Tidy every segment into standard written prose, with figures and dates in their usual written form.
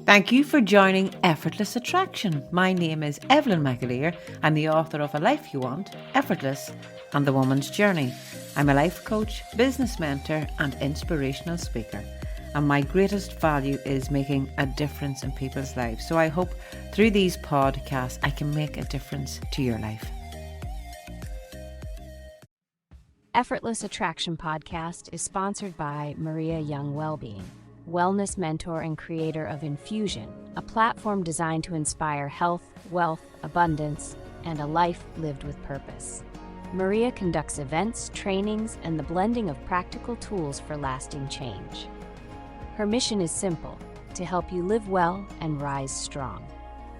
Thank you for joining Effortless Attraction. My name is Evelyn McAleer. I'm the author of A Life You Want, Effortless, and The Woman's Journey. I'm a life coach, business mentor, and inspirational speaker. And my greatest value is making a difference in people's lives. So I hope through these podcasts I can make a difference to your life. Effortless Attraction podcast is sponsored by Maria Young Wellbeing, wellness mentor and creator of Infusion, a platform designed to inspire health, wealth, abundance, and a life lived with purpose. Maria conducts events, trainings, and the blending of practical tools for lasting change. Her mission is simple: to help you live well and rise strong.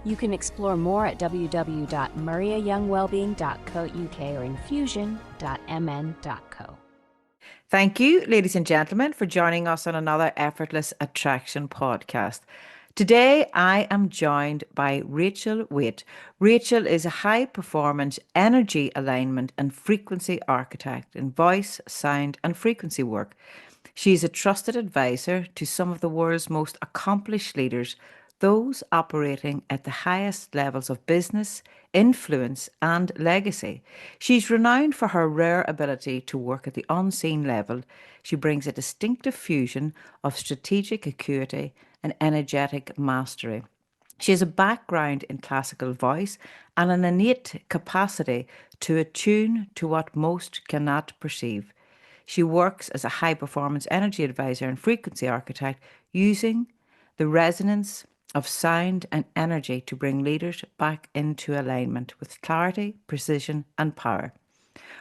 You can explore more at www.mariayoungwellbeing.co.uk or infusion.mn.co. Thank you, ladies and gentlemen, for joining us on another Effortless Attraction podcast. Today, I am joined by Rachel Wayte. Rachel is a high-performance energy alignment and frequency architect in voice, sound, and frequency work. She is a trusted advisor to some of the world's most accomplished leaders, those operating at the highest levels of business, influence, and legacy. She's renowned for her rare ability to work at the unseen level. She brings a distinctive fusion of strategic acuity and energetic mastery. She has a background in classical voice and an innate capacity to attune to what most cannot perceive. She works as a high-performance energy advisor and frequency architect, using the resonance of sound and energy to bring leaders back into alignment with clarity, precision, and power.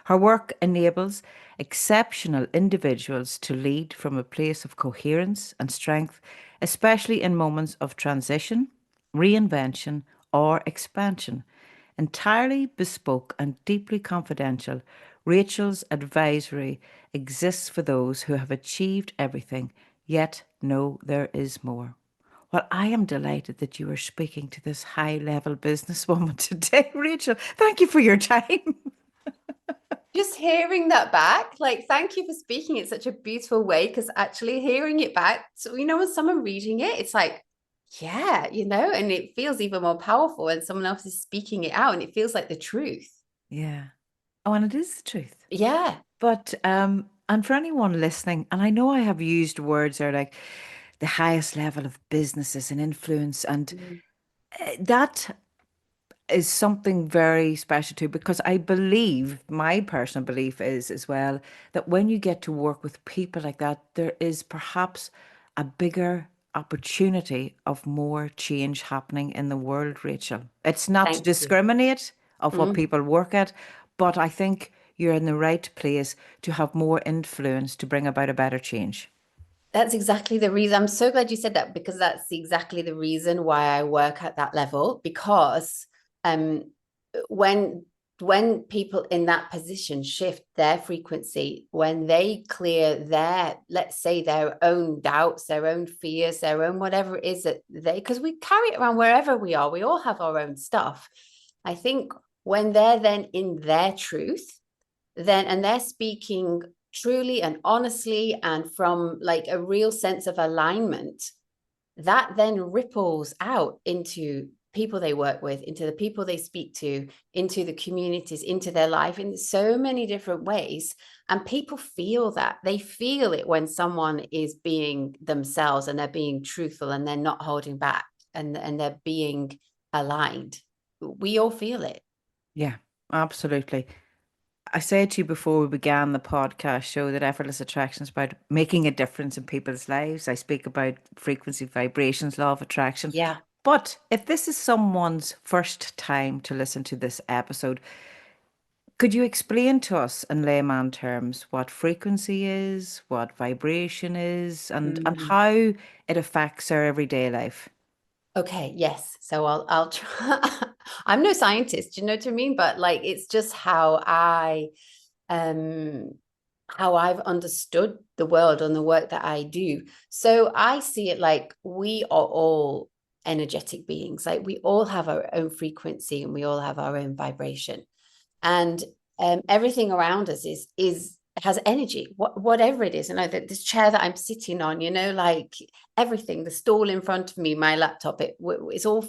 Her work enables exceptional individuals to lead from a place of coherence and strength, especially in moments of transition, reinvention, or expansion. Entirely bespoke and deeply confidential, Rachel's advisory exists for those who have achieved everything, yet know there is more. Well, I am delighted that you are speaking to this high-level businesswoman today, Rachel. Thank you for your time. Just hearing that back, like, thank you for speaking it such a beautiful way, because actually hearing it back, so when someone reading it, it's like, yeah, and it feels even more powerful when someone else is speaking it out, and it feels like the truth. Yeah. Oh, and it is the truth. Yeah. But and for anyone listening, and I know I have used words that are like the highest level of businesses and influence, and that is something very special too, because I believe, my personal belief is as well, that when you get to work with people like that, there is perhaps a bigger opportunity of more change happening in the world, Rachel. It's not to Thank you. discriminate of what people work at, but I think you're in the right place to have more influence to bring about a better change. That's exactly the reason. I'm so glad you said that, because that's exactly the reason why I work at that level, because when people in that position shift their frequency, when they clear their, let's say, their own doubts, their own fears, their own whatever it is that because we carry it around wherever we are, we all have our own stuff. I think when they're then in their truth, and they're speaking truly and honestly and from like a real sense of alignment, that then ripples out into people they work with, into the people they speak to, into the communities, into their life in so many different ways. And people feel that. They feel it when someone is being themselves and they're being truthful and they're not holding back and they're being aligned. We all feel it. Yeah, absolutely. I said to you before we began the podcast show that Effortless Attraction is about making a difference in people's lives. I speak about frequency, vibrations, law of attraction. Yeah. But if this is someone's first time to listen to this episode, could you explain to us in layman terms what frequency is, what vibration is, and how it affects our everyday life? Okay, yes. So I'll try. I'm no scientist, you know what I mean? But like, it's just how I've understood the world and the work that I do. So I see it like we are all energetic beings. Like, we all have our own frequency and we all have our own vibration. And everything around us is has energy, whatever it is. And this chair that I'm sitting on, like everything, the stool in front of me, my laptop, it's all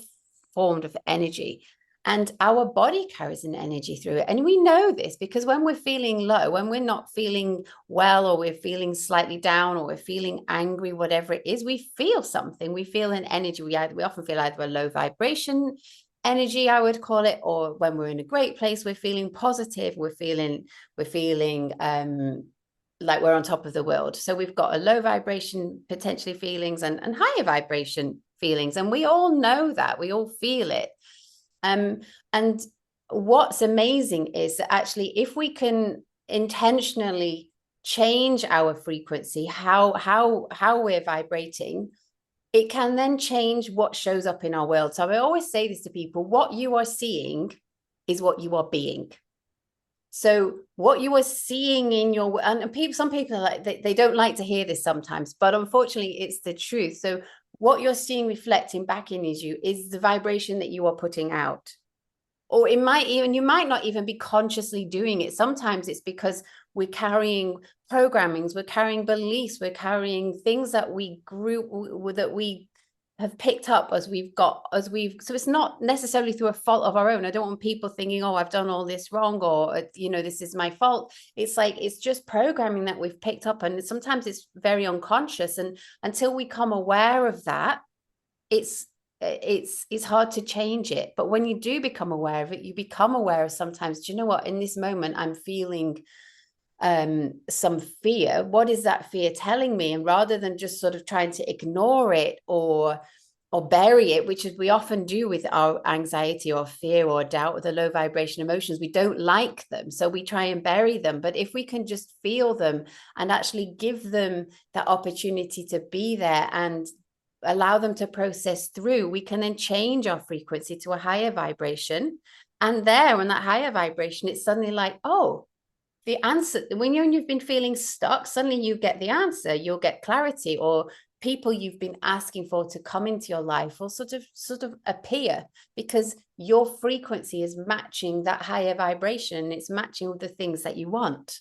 formed of energy. And our body carries an energy through it. And we know this because when we're feeling low, when we're not feeling well, or we're feeling slightly down, or we're feeling angry, whatever it is, we feel something. We feel an energy. We often feel either a low vibration energy, I would call it, or when we're in a great place, we're feeling positive. We're feeling like we're on top of the world. So we've got a low vibration potentially feelings and higher vibration feelings. And we all know that. We all feel it. And what's amazing is that actually, if we can intentionally change our frequency, how we're vibrating, it can then change what shows up in our world. So I always say this to people: what you are seeing is what you are being. So what you are seeing in your, and people, some people are like, they don't like to hear this sometimes, but unfortunately it's the truth. So what you're seeing reflecting back in you is the vibration that you are putting out. Or you might not even be consciously doing it. Sometimes it's because we're carrying programmings, we're carrying beliefs, we're carrying things that we have picked up so it's not necessarily through a fault of our own. I don't want people thinking, oh, I've done all this wrong, or this is my fault. It's like, it's just programming that we've picked up, and sometimes it's very unconscious, and until we become aware of that, it's hard to change it. But when you do become aware of it, you become aware of, sometimes, do you know what, in this moment I'm feeling some fear. What is that fear telling me? And rather than just sort of trying to ignore it or bury it, which is we often do with our anxiety or fear or doubt, or the low vibration emotions, we don't like them, so we try and bury them. But if we can just feel them and actually give them that opportunity to be there and allow them to process through, we can then change our frequency to a higher vibration. And there, on that higher vibration, it's suddenly like, oh, the answer, when you've been feeling stuck, suddenly you get the answer, you'll get clarity, or people you've been asking for to come into your life will sort of appear, because your frequency is matching that higher vibration. It's matching with the things that you want.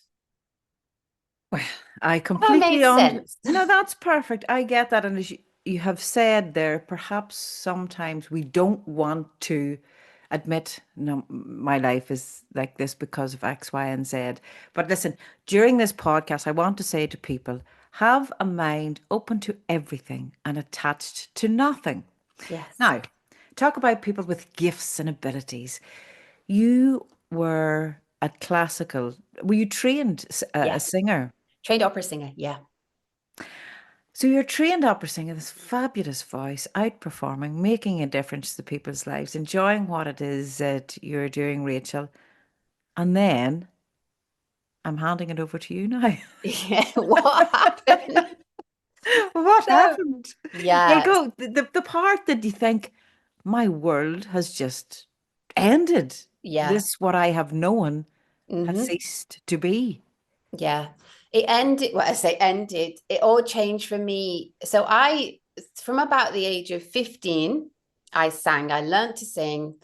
Well, I That completely made sense. No, that's perfect. I get that. And as you have said there, perhaps sometimes we don't want to admit, no, my life is like this because of X, Y, and Z. But listen, during this podcast, I want to say to people, have a mind open to everything and attached to nothing. Yes. Now, talk about people with gifts and abilities. You were were you trained a Yeah. singer? Trained opera singer. Yeah. So you're a trained opera singer, this fabulous voice, outperforming, making a difference to people's lives, enjoying what it is that you're doing, Rachel. And then I'm handing it over to you now. Yeah. What happened? What So, happened? Well, yeah. go the part that you think my world has just ended. Yeah. This, what I have known, has Mm-hmm. ceased to be. Yeah. It ended, well, I say ended, it all changed for me. So from about the age of 15, I sang. I learned to sing.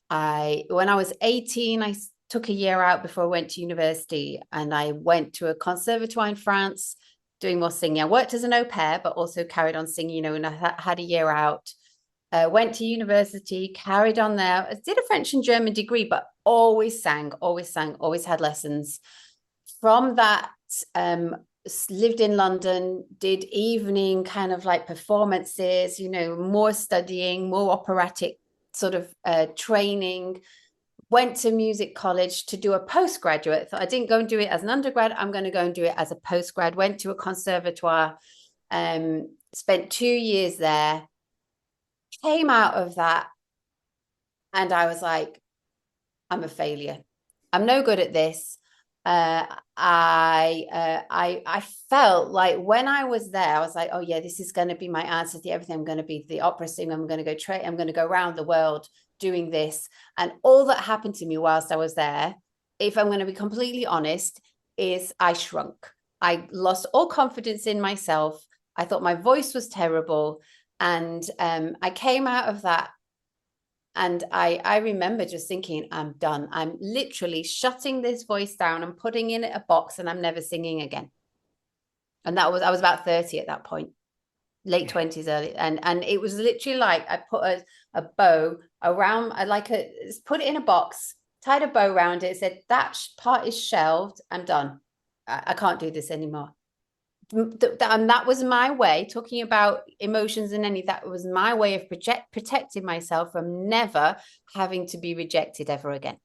When I was 18, I took a year out before I went to university, and I went to a conservatoire in France doing more singing. I worked as an au pair, but also carried on singing, and I had a year out. Went to university, carried on there. I did a French and German degree, but always sang, always had lessons. From that, lived in London, did evening kind of like performances, more studying, more operatic sort of training. Went to music college to do a postgraduate. Thought I didn't go and do it as an undergrad. I'm going to go and do it as a postgrad. Went to a conservatoire, spent 2 years there, came out of that, and I was like, I'm a failure. I'm no good at this. I felt like when I was there, I was like, oh yeah, this is going to be my answer to everything. I'm going to be the opera singer. I'm going to go train. I'm going to go around the world doing this. And all that happened to me whilst I was there, if I'm going to be completely honest, is I shrunk. I lost all confidence in myself. I thought my voice was terrible. And I came out of that I remember just thinking, I'm done. I'm literally shutting this voice down and putting in a box, and I'm never singing again. And I was about 30 at that point, late 20s, early. And it was literally like I put a bow around, put it in a box, tied a bow around it, said, that part is shelved. I'm done. I can't do this anymore. And that was my way, talking about emotions and that was my way of protecting myself from never having to be rejected ever again.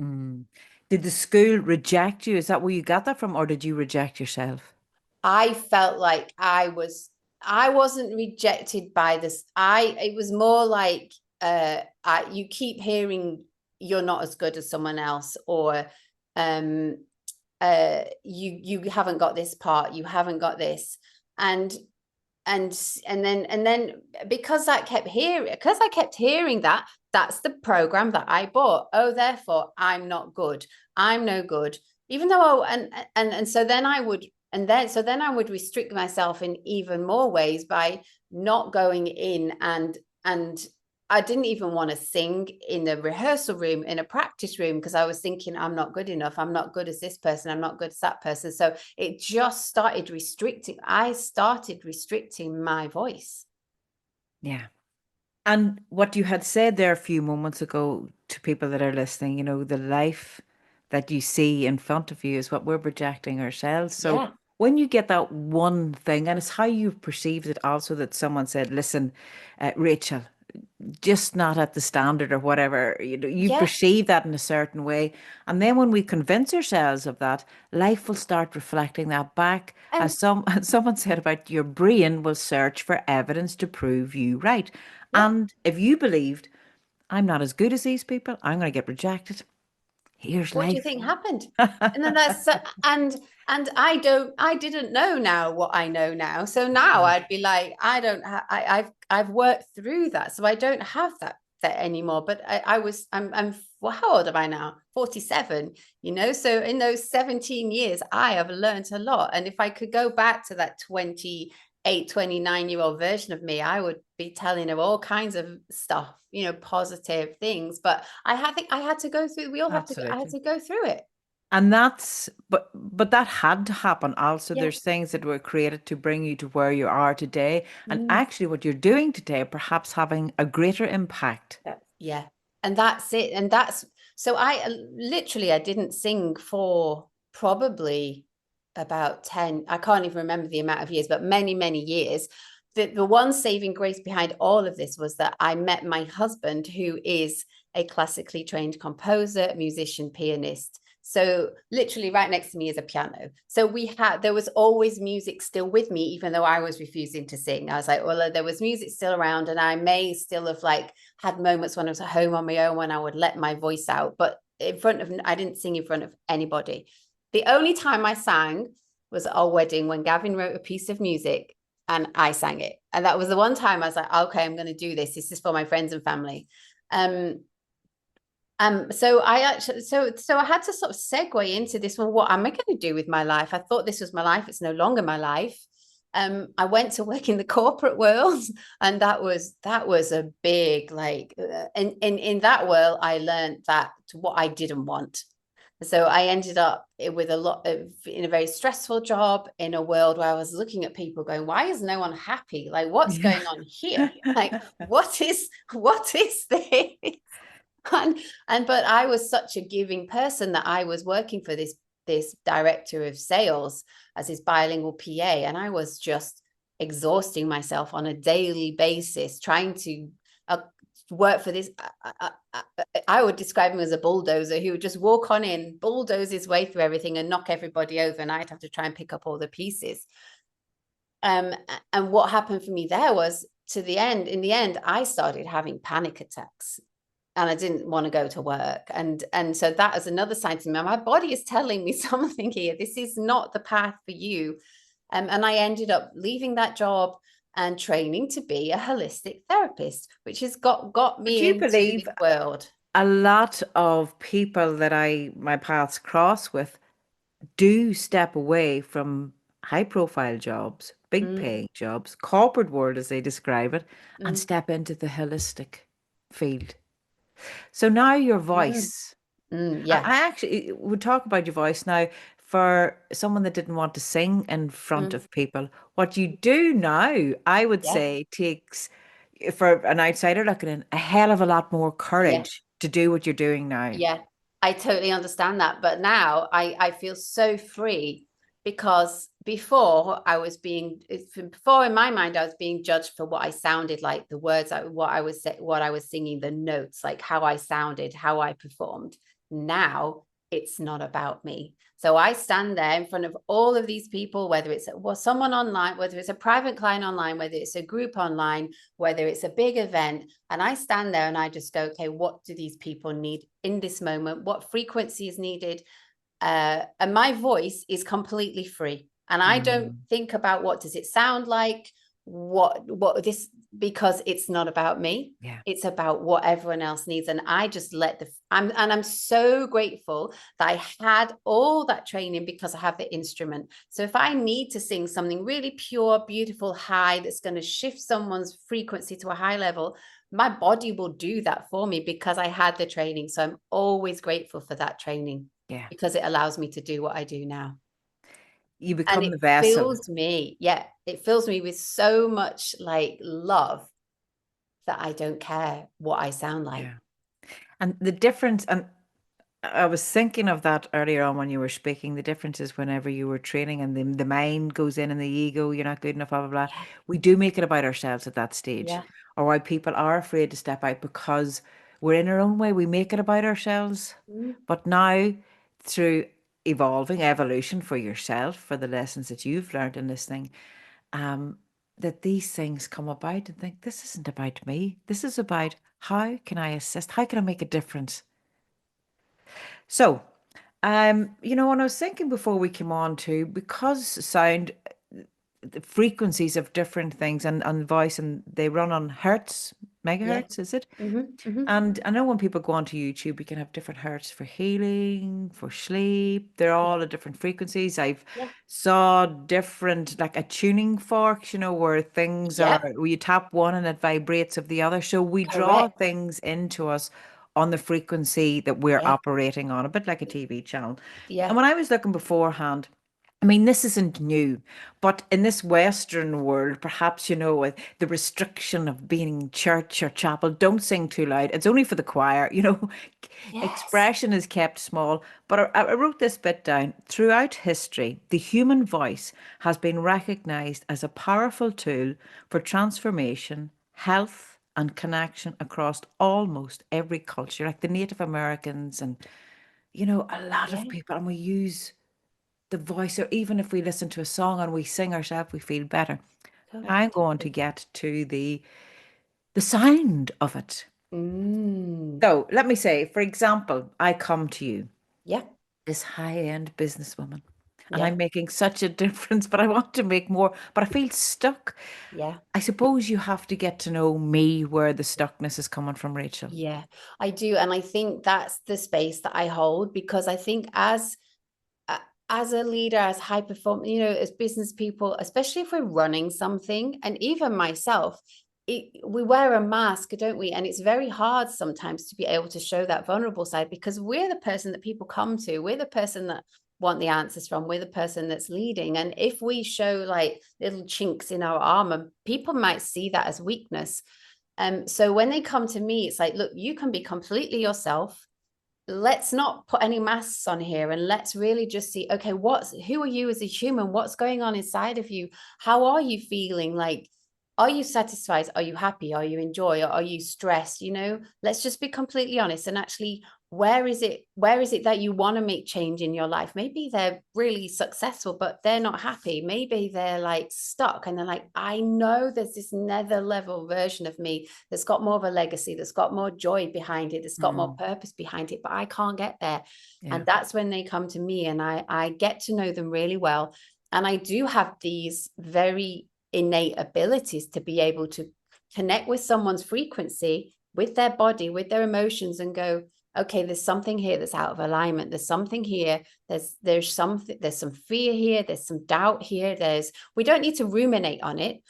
Mm. Did the school reject you? Is that where you got that from, or did you reject yourself? I felt like I wasn't rejected by this. It was more like you keep hearing you're not as good as someone else, or you haven't got this part, you haven't got this. And then because I kept hearing that, that's the program that I bought. Oh, therefore I'm not good, I'm no good, even though so then I would restrict myself in even more ways by not going in. And I didn't even want to sing in the rehearsal room, in a practice room, because I was thinking, I'm not good enough. I'm not good as this person. I'm not good as that person. So it just started restricting. I started restricting my voice. Yeah. And what you had said there a few moments ago to people that are listening, the life that you see in front of you is what we're projecting ourselves. So Yeah. when you get that one thing, and it's how you've perceived it also, that someone said, listen, Rachel, just not at the standard or whatever, you Yeah. perceive that in a certain way. And then when we convince ourselves of that, life will start reflecting that back. And As someone said, about your brain will search for evidence to prove you right. yeah. And if you believed, I'm not as good as these people, I'm going to get rejected. Here's What do you life. think happened? And then and I didn't know now what I know now. So now I'd be like, I don't I've worked through that, so I don't have that anymore. But I'm well, how old am I now? 47, so in those 17 years I have learned a lot. And if I could go back to that 29-year-old version of me, I would be telling her all kinds of stuff, positive things. But think I had to go through, I had Absolutely. to go through it. And but that had to happen also. Yeah. There's things that were created to bring you to where you are today. And Mm. actually what you're doing today, perhaps having a greater impact. Yeah. And that's it. And that's so I didn't sing for probably about 10, I can't even remember the amount of years, but many, many years. The one saving grace behind all of this was that I met my husband, who is a classically trained composer, musician, pianist. So literally right next to me is a piano. So there was always music still with me, even though I was refusing to sing. I was like, well, there was music still around, and I may still have had moments when I was at home on my own when I would let my voice out, but I didn't sing in front of anybody. The only time I sang was at our wedding, when Gavin wrote a piece of music and I sang it. And that was the one time I was like, okay, I'm going to do this. This is for my friends and family. So I actually, so I had to sort of segue into this. Well, what am I going to do with my life? I thought this was my life. It's no longer my life. I went to work in the corporate world, and that was a big, in that world, I learned that what I didn't want. So I ended up with in a very stressful job, in a world where I was looking at people going, why is no one happy? Like, what's Yeah. going on here? Like, what is this? But I was such a giving person that I was working for this director of sales as his bilingual PA, and I was just exhausting myself on a daily basis trying to work for this. I would describe him as a bulldozer who would just walk on in, bulldoze his way through everything and knock everybody over, and I'd have to try and pick up all the pieces. And what happened for me there was, in the end, I started having panic attacks, and I didn't want to go to work. And so that is another sign to me. My body is telling me something here. This is not the path for you. And I ended up leaving that job and training to be a holistic therapist, which has got Would me you into believe this world. a lot of people that my paths cross with do step away from high profile jobs, big Mm, paying jobs, corporate world as they describe it, and mm. step into the holistic field? So now your Mm, voice. yeah. I actually would talk about your voice now for someone that didn't want to sing in front Mm, of people. What you do now, I would yeah. say, takes for an outsider looking in a hell of a lot more Yeah. courage to do what you're doing now. Yeah, I totally understand that. But now I feel so free because before in my mind I was being judged for what I sounded like, the words, what I was singing, the notes, like how I sounded, how I performed. Now it's not about me. So I stand there in front of all of these people, whether it's someone online, whether it's a private client online, whether it's a group online, whether it's a big event, and I stand there and I just go, okay, what do these people need in this moment? What frequency is needed? And my voice is completely free. And I don't Mm, think about what does it sound like, what this, because it's not about me. yeah. It's about what everyone else needs. And I just I'm so grateful that I had all that training because I have the instrument. So if I need to sing something really pure, beautiful, high, that's going to shift someone's frequency to a high level, my body will do that for me because I had the training. So I'm always grateful for that training Yeah. because it allows me to do what I do now. You And become it the vessel. fills me, yeah, it fills me with so much like love that I don't care what I sound like. Yeah. And the difference, and I was thinking of that earlier on when you were speaking. The difference is whenever you were training and the mind goes in and the ego, you're not good enough, blah, blah, blah. Yeah, We do make it about ourselves at that stage, yeah. or why people are afraid to step out because we're in our own way. We make it about ourselves. Mm, But now, through evolving evolution for yourself, for the lessons that you've learned in this thing, um, that these things come about and think, this isn't about me. This is about how can I assist? How can I make a difference? So, when I was thinking before we came on to, because sound, the frequencies of different things and voice, and they run on hertz, yeah. megahertz, is it? Mm-hmm. And I know when people go onto YouTube, you can have different hertz for healing, for sleep. They're Yeah, all at different frequencies. I've yeah. saw different, like a tuning forks, where things are, Yep, where you tap one and it vibrates of the other. So we draw correct. things into us on the frequency that we're Yeah, operating on, a bit like a TV channel. And yeah, when I was looking beforehand, I mean, this isn't new, but in this Western world, perhaps, with the restriction of being in church or chapel, don't sing too loud. It's only for the choir, yes. expression is kept small. But I wrote this bit down. Throughout history, the human voice has been recognized as a powerful tool for transformation, health, and connection across almost every culture, like the Native Americans and, a lot of Yeah, people. And we use the voice, or even if we listen to a song and we sing ourselves, we feel better. I'm going to totally. get to the sound of it. Mm, So let me say, for example, I come to you, yeah, this high-end businesswoman, and yeah, I'm making such a difference, but I want to make more, but I feel stuck. yeah. I suppose you have to get to know me where the stuckness is coming from, Rachel. Yeah, I do. And I think that's the space that I hold because I think a- as a leader, as high performer, as business people, especially if we're running something, and even myself, we wear a mask, don't we? And it's very hard sometimes to be able to show that vulnerable side because we're the person that people come to. We're the person that want the answers from. We're the person that's leading. And if we show like little chinks in our armor, people might see that as weakness. So when they come to me, it's like, look, you can be completely yourself. Let's not put any masks on here and let's really just see, okay, who are you as a human? What's going on inside of you? How are you feeling? Like, are you satisfied? Are you happy? Are you enjoy? Or are you stressed? Let's just be completely honest and actually, where is it that you want to make change in your life? Maybe they're really successful, but they're not happy. Maybe they're like stuck and they're like, I know there's this nether level version of me that's got more of a legacy, that's got more joy behind it, that's got more Mm, purpose behind it, but I can't get there. yeah. And that's when they come to me and I get to know them really well. And I do have these very innate abilities to be able to connect with someone's frequency, with their body, with their emotions, and go, okay, there's something here that's out of alignment. There's something here. There's some fear here. There's some doubt here. We don't need to ruminate on it.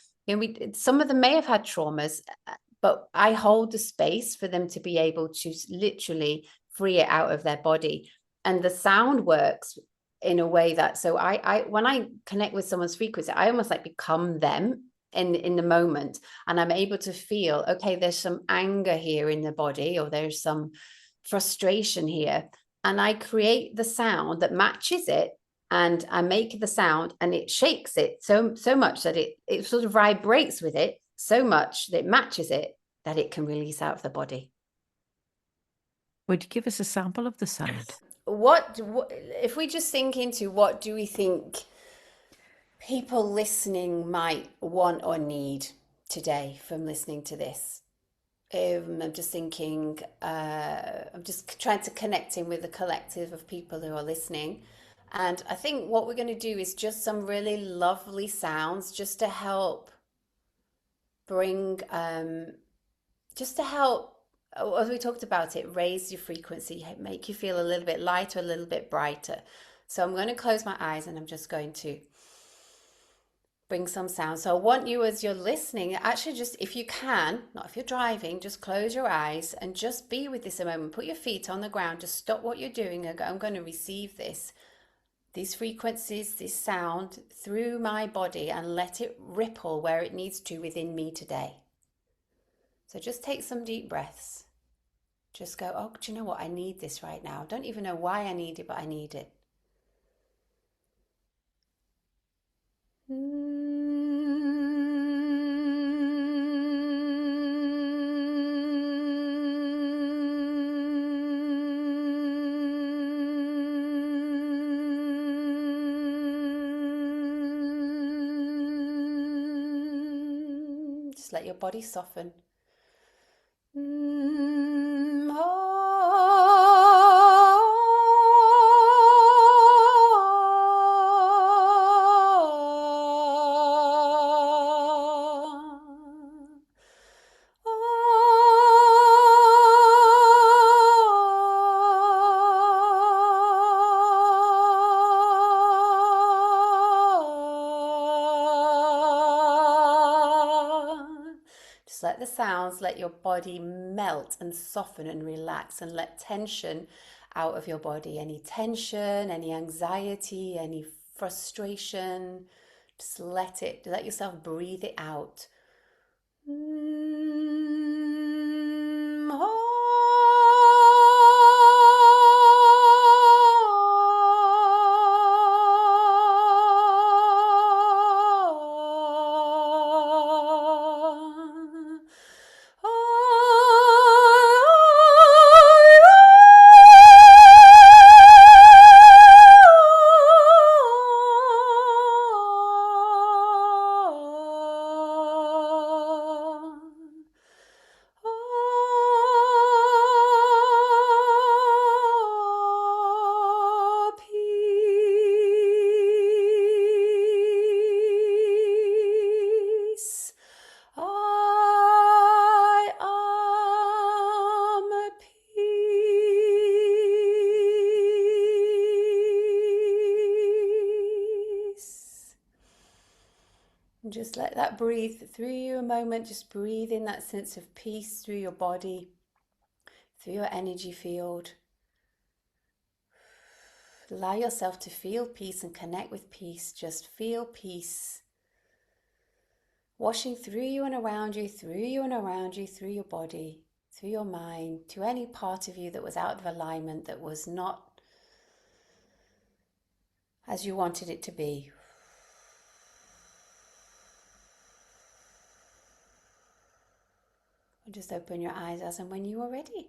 Some of them may have had traumas, but I hold the space for them to be able to literally free it out of their body. And the sound works in a way that, so I when I connect with someone's frequency, I almost like become them in the moment, and I'm able to feel, okay, there's some anger here in the body, or there's some frustration here, and I create the sound that matches it, and I make the sound, and it shakes it so much that it sort of vibrates with it so much that it matches it, that it can release out of the body. Would you give us a sample of the sound? What if we just think into, what do we think people listening might want or need today from listening to this? I'm just thinking, I'm just trying to connect in with the collective of people who are listening. And I think what we're going to do is just some really lovely sounds just to help bring, just to help, as we talked about it, raise your frequency, make you feel a little bit lighter, a little bit brighter. So I'm going to close my eyes and I'm just going to bring some sound. So I want you, as you're listening, actually just, if you can, not if you're driving, just close your eyes and just be with this a moment. Put your feet on the ground, just stop what you're doing and go, I'm going to receive these frequencies, this sound through my body, and let it ripple where it needs to within me today. So just take some deep breaths. Just go, oh, do you know what? I need this right now. I don't even know why I need it, but I need it. Just let your body soften. Just let the sounds, let your body melt and soften and relax, and let tension out of your body. Any tension, any anxiety, any frustration, just let yourself breathe it out. Just let that breathe through you a moment. Just breathe in that sense of peace through your body, through your energy field. Allow yourself to feel peace and connect with peace. Just feel peace washing through you and around you, through you and around you, through your body, through your mind, to any part of you that was out of alignment, that was not as you wanted it to be. Just open your eyes as and when you are ready.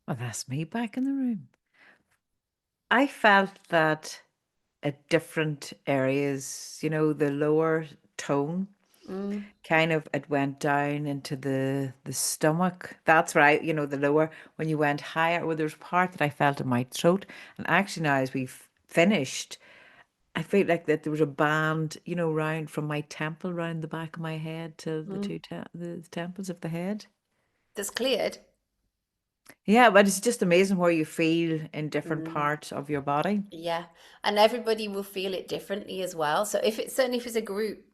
Well, that's me back in the room. I felt that at different areas, the lower tone, kind of, it went down into the stomach. That's right, the lower, when you went higher, well, there's part that I felt in my throat. And actually now, as we've finished, I felt like that there was a band, round from my temple, round the back of my head to the temples of the head. That's cleared. Yeah, but it's just amazing where you feel in different parts of your body. Yeah, and everybody will feel it differently as well. So if it's, certainly if it's a group,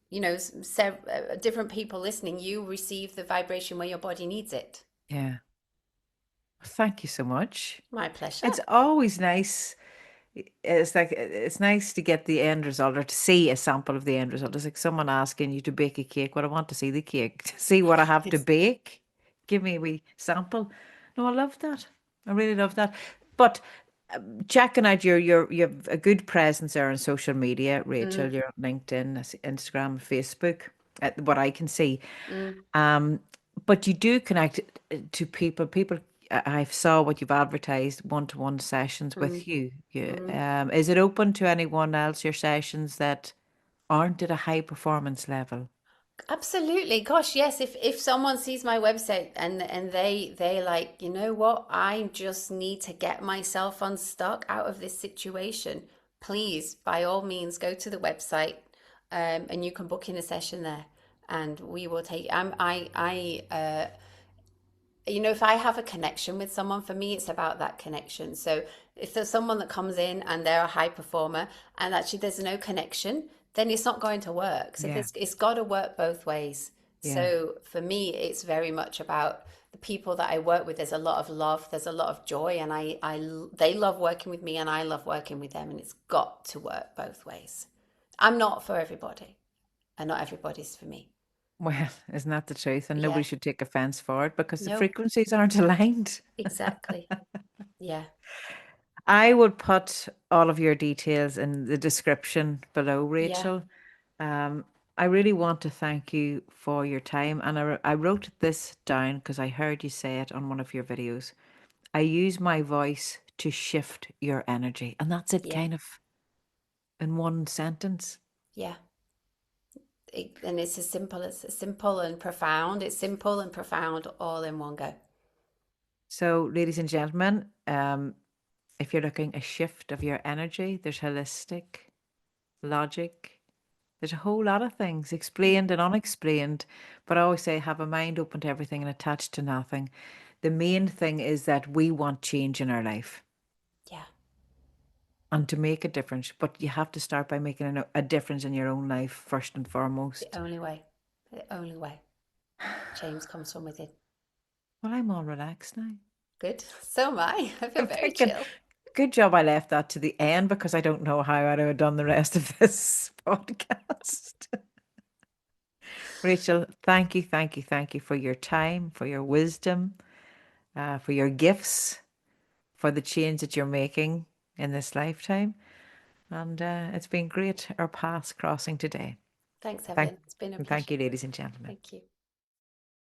different people listening, you receive the vibration where your body needs it. Yeah. Thank you so much. My pleasure. It's always nice. It's like it's nice to get the end result or to see a sample of the end result. It's like someone asking you to bake a cake. Well, I want to see the cake, to see what I have to It's bake. Give me a wee sample. No, I love that. I really love that. But checking out you have a good presence there on social media, mm, Rachel. You're on LinkedIn, Instagram, Facebook. What I can see. mm, Um, but you do connect to people. People, I saw what you've advertised one-to-one sessions mm, with you. mm. Is it open to anyone else, your sessions that aren't at a high performance level? Absolutely. Gosh, yes. If someone sees my website and they like, you know what, I just need to get myself unstuck out of this situation, please, by all means, go to the website, and you can book in a session there, and we will take. If I have a connection with someone, for me, it's about that connection. So if there's someone that comes in and they're a high performer and actually there's no connection, then it's not going to work. So Yeah, it's got to work both ways. yeah. So for me, it's very much about the people that I work with. There's a lot of love, there's a lot of joy, and they love working with me and I love working with them, and it's got to work both ways. I'm not for everybody, and not everybody's for me. Well, isn't that the truth? And nobody Yeah, should take offense for it because the no, frequencies aren't aligned. exactly. Yeah, I would put all of your details in the description below, yeah. Rachel. Um, I really want to thank you for your time. And I wrote this down because I heard you say it on one of your videos. I use my voice to shift your energy. And that's it, Yeah, kind of in one sentence. yeah. And it's as simple and profound. It's simple and profound all in one go. So, ladies and gentlemen, if you're looking a shift of your energy, there's holistic, logic. There's a whole lot of things explained and unexplained, but I always say have a mind open to everything and attached to nothing. The main thing is that we want change in our life Yeah, and to make a difference, but you have to start by making a difference in your own life first and the foremost. only way. The only way. Change comes from within. Well, I'm all relaxed now. Good. So am I. I feel I'm very thinking, chill. good job I left that to the end because I don't know how I'd have done the rest of this podcast. Rachel, thank you, thank you, thank you for your time, for your wisdom, for your gifts, for the change that you're making in this lifetime. And it's been great, our paths crossing today. Thanks, Thank, Evelyn. It's been a and thank pleasure. you, ladies and gentlemen. Thank you.